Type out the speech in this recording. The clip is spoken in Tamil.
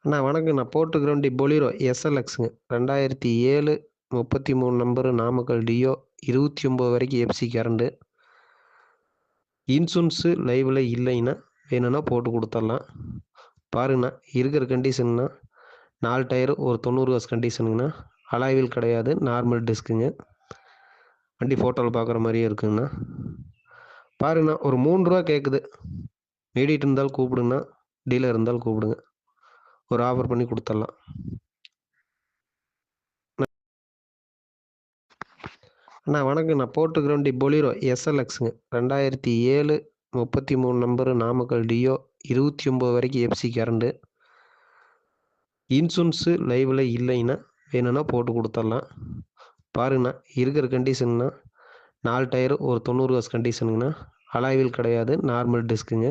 அண்ணா வணக்கம். நான் போர்ட்டுக்கு வண்டி பொலீரோ எஸ்எல்எக்ஸுங்க. 2007 33 நம்பரு நாமக்கல் டியோ 29 வரைக்கும் எஃப்சி கரண்டு. இன்சூரன்ஸு லைவில் இல்லைங்கண்ணா. வேணும்னா போட்டு கொடுத்துடலாம். பாருங்கண்ணா, இருக்கிற கண்டிஷனுங்கண்ணா 4 டயரு ஒரு 90 காசு கண்டிஷனுங்கண்ணா. அலாய்வில் கிடையாது, நார்மல் டிஸ்க்குங்க. வண்டி ஃபோட்டோவில் பார்க்குற மாதிரியே இருக்குங்கண்ணா. பாருங்கண்ணா, ஒரு 3 ரூபா கேட்குது. மீடியட் இருந்தாலும் கூப்பிடுங்கண்ணா, டீலர் இருந்தாலும் கூப்பிடுங்க. ஒரு ஆஃபர் பண்ணி கொடுத்துடலாம். அண்ணா வணக்கம். நான் போர்ட்டுக்கு வண்டி பொலீரோ எஸ்எல்எக்ஸுங்க. 2007 33 நம்பரு நாமக்கல் டியோ 29 வரைக்கும் எஃப்சி கரண்டு. இன்சூரன்ஸு லைவில் இல்லைங்கண்ணா. வேணும்னா போட்டு கொடுத்துடலாம். பாருங்கண்ணா, இருக்கிற கண்டிஷனுங்கண்ணா 4 டயரு ஒரு 90 காசு கண்டிஷனுங்கண்ணா. அலாய்வில் கிடையாது, நார்மல் டிஸ்க்குங்க.